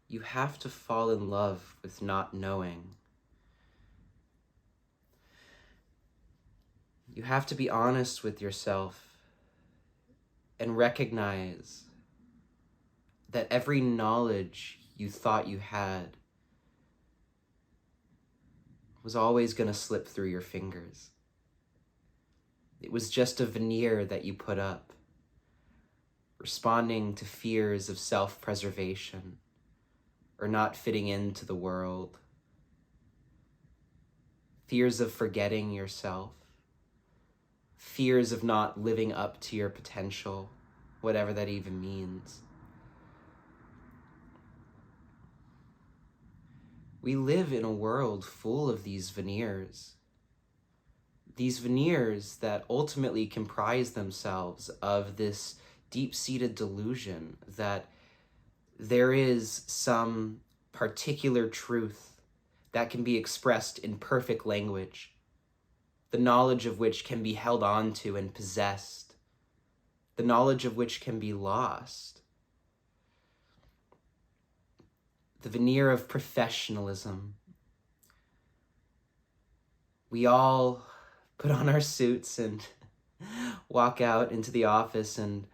you have to fall in love with not knowing. You have to be honest with yourself and recognize that every knowledge you thought you had was always going to slip through your fingers. It was just a veneer that you put up, responding to fears of self-preservation or not fitting into the world, fears of forgetting yourself, fears of not living up to your potential, whatever that even means. We live in a world full of these veneers that ultimately comprise themselves of this deep-seated delusion that there is some particular truth that can be expressed in perfect language, the knowledge of which can be held on to and possessed, the knowledge of which can be lost. The veneer of professionalism. We all put on our suits and walk out into the office and,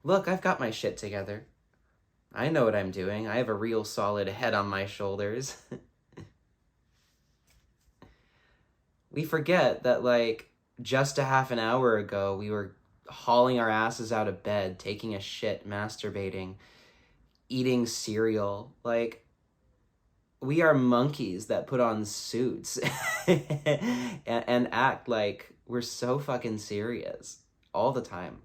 look, I've got my shit together. I know what I'm doing. I have a real solid head on my shoulders. We forget that, like, just a half an hour ago, we were hauling our asses out of bed, taking a shit, masturbating, eating cereal. Like, we are monkeys that put on suits and act like we're so fucking serious all the time.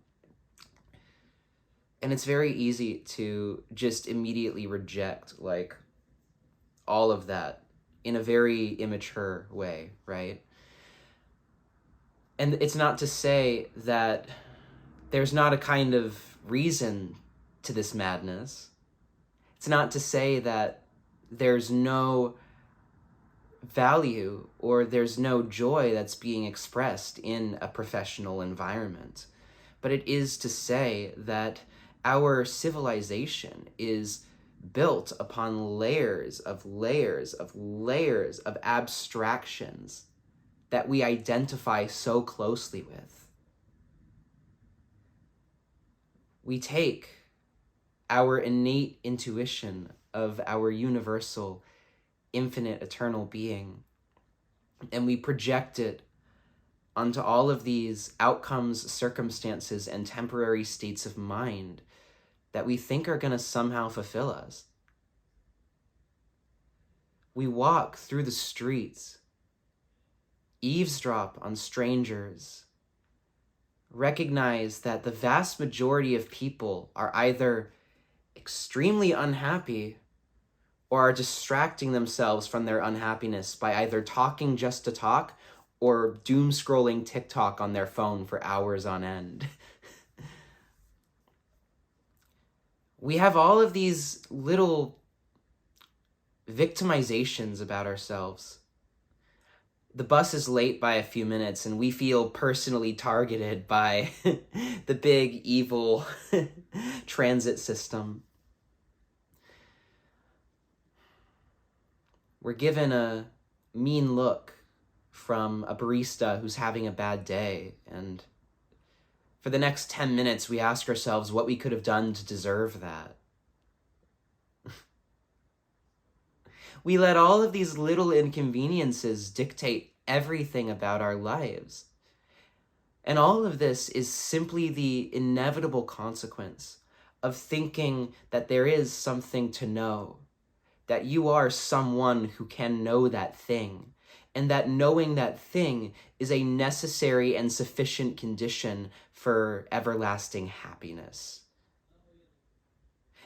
And it's very easy to just immediately reject, like, all of that in a very immature way, right? And it's not to say that there's not a kind of reason to this madness. It's not to say that there's no value or there's no joy that's being expressed in a professional environment. But it is to say that our civilization is built upon layers of abstractions that we identify so closely with. We take our innate intuition of our universal, infinite, eternal being, and we project it onto all of these outcomes, circumstances, and temporary states of mind that we think are going to somehow fulfill us. We walk through the streets, eavesdrop on strangers, recognize that the vast majority of people are either extremely unhappy or are distracting themselves from their unhappiness by either talking just to talk or doom scrolling TikTok on their phone for hours on end. We have all of these little victimizations about ourselves. The bus is late by a few minutes and we feel personally targeted by the big evil transit system. We're given a mean look from a barista who's having a bad day, and for the next 10 minutes we ask ourselves what we could have done to deserve that. We let all of these little inconveniences dictate everything about our lives. And all of this is simply the inevitable consequence of thinking that there is something to know, that you are someone who can know that thing, and that knowing that thing is a necessary and sufficient condition for everlasting happiness.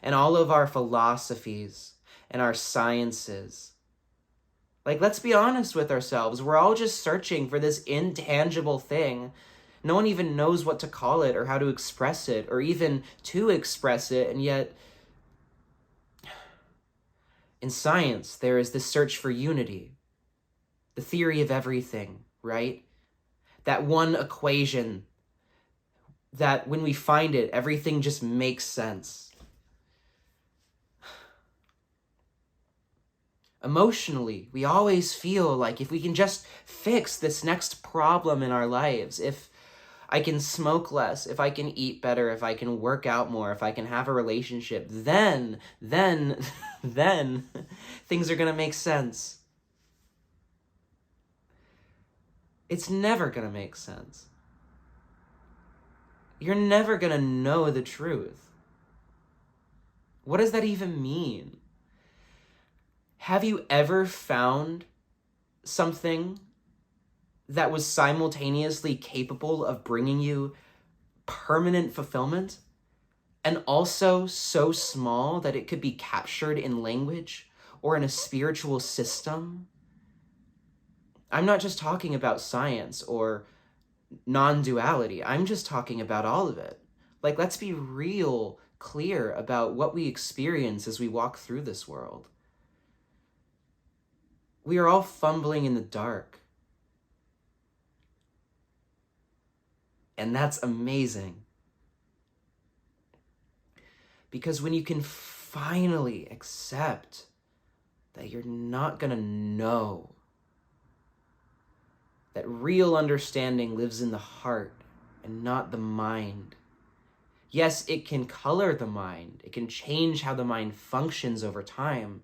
And all of our philosophies and our sciences, like, let's be honest with ourselves. We're all just searching for this intangible thing. No one even knows what to call it or how to express it or even to express it. And yet, in science, there is this search for unity, the theory of everything, right? That one equation that when we find it, everything just makes sense. Emotionally, we always feel like if we can just fix this next problem in our lives, if I can smoke less, if I can eat better, if I can work out more, if I can have a relationship, then things are going to make sense. It's never going to make sense. You're never going to know the truth. What does that even mean? Have you ever found something that was simultaneously capable of bringing you permanent fulfillment and also so small that it could be captured in language or in a spiritual system? I'm not just talking about science or non-duality. I'm just talking about all of it. Like, let's be real clear about what we experience as we walk through this world. We are all fumbling in the dark. And that's amazing. Because when you can finally accept that you're not going to know, that real understanding lives in the heart and not the mind. Yes, it can color the mind. It can change how the mind functions over time,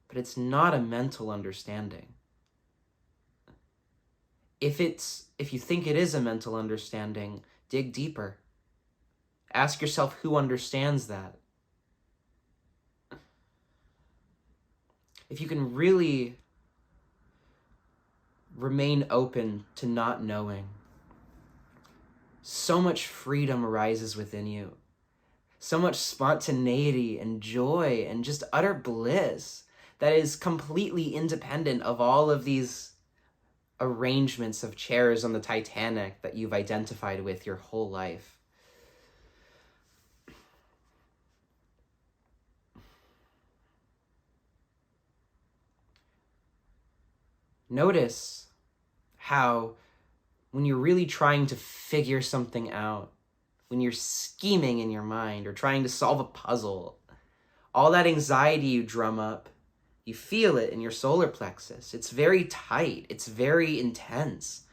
but it's not a mental understanding. If you think it is a mental understanding, dig deeper. Ask yourself who understands that. If you can really remain open to not knowing, so much freedom arises within you. So much spontaneity and joy and just utter bliss that is completely independent of all of these arrangements of chairs on the Titanic that you've identified with your whole life. Notice how when you're really trying to figure something out, when you're scheming in your mind or trying to solve a puzzle, all that anxiety you drum up, you feel it in your solar plexus. It's very tight. It's very intense.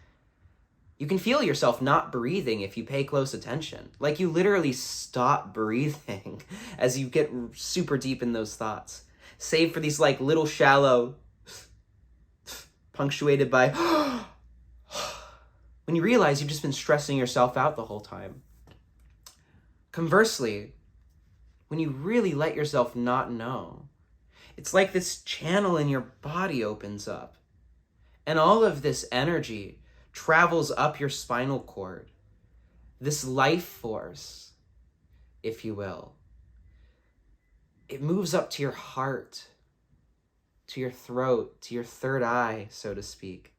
You can feel yourself not breathing if you pay close attention. Like you literally stop breathing as you get super deep in those thoughts. Save for these like little shallow, punctuated by when you realize you've just been stressing yourself out the whole time. Conversely, when you really let yourself not know, it's like this channel in your body opens up, and all of this energy travels up your spinal cord. This life force, if you will, it moves up to your heart, to your throat, to your third eye, so to speak.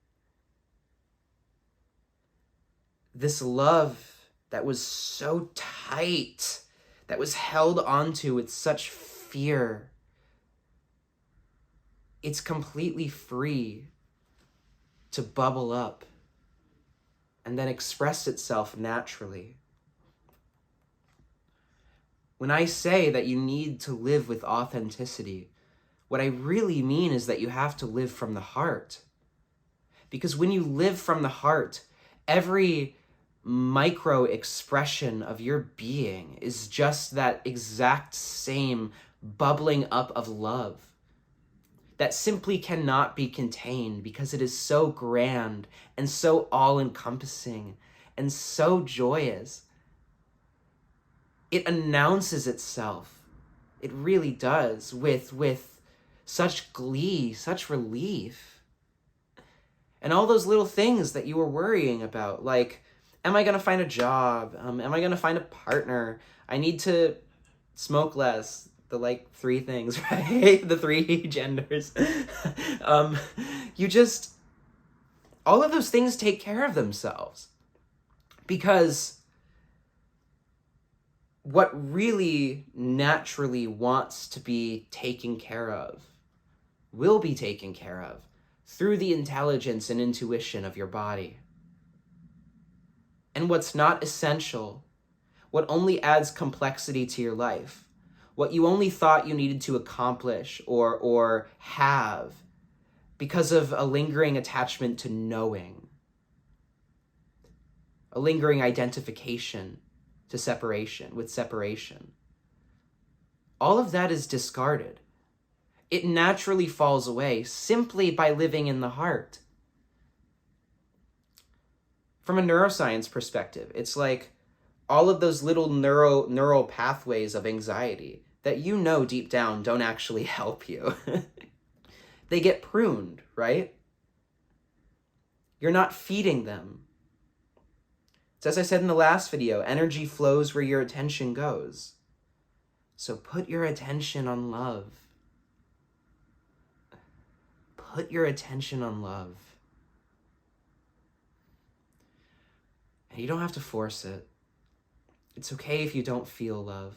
This love that was so tight, that was held onto with such fear, it's completely free to bubble up and then express itself naturally. When I say that you need to live with authenticity, what I really mean is that you have to live from the heart. Because when you live from the heart, every micro expression of your being is just that exact same bubbling up of love that simply cannot be contained because it is so grand and so all-encompassing and so joyous. It announces itself. It really does with such glee, such relief. And all those little things that you were worrying about, like, am I going to find a job? Am I going to find a partner? I need to smoke less. The, like, 3 things, right? The 3 genders. All of those things take care of themselves. Because what really naturally wants to be taken care of will be taken care of through the intelligence and intuition of your body. And what's not essential, what only adds complexity to your life, what you only thought you needed to accomplish or have because of a lingering attachment to knowing, a lingering identification to separation, with separation. All of that is discarded. It naturally falls away simply by living in the heart. From a neuroscience perspective, it's like all of those little neural pathways of anxiety that you know deep down don't actually help you. They get pruned, right? You're not feeding them. So as I said in the last video, energy flows where your attention goes. So put your attention on love. Put your attention on love. And you don't have to force it. It's okay if you don't feel love.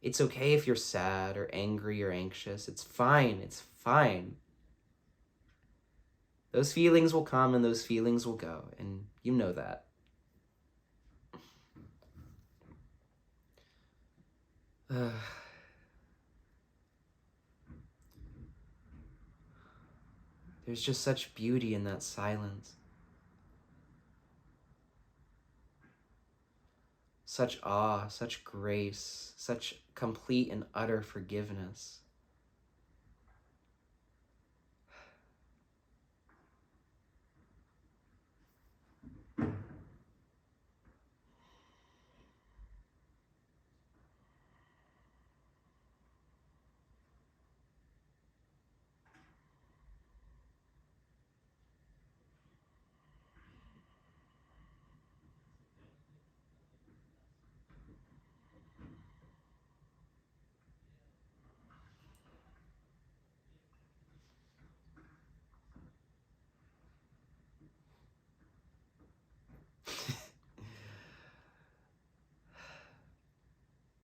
It's okay if you're sad or angry or anxious. It's fine. It's fine. Those feelings will come and those feelings will go, and you know that. There's just such beauty in that silence. Such awe, such grace, such complete and utter forgiveness.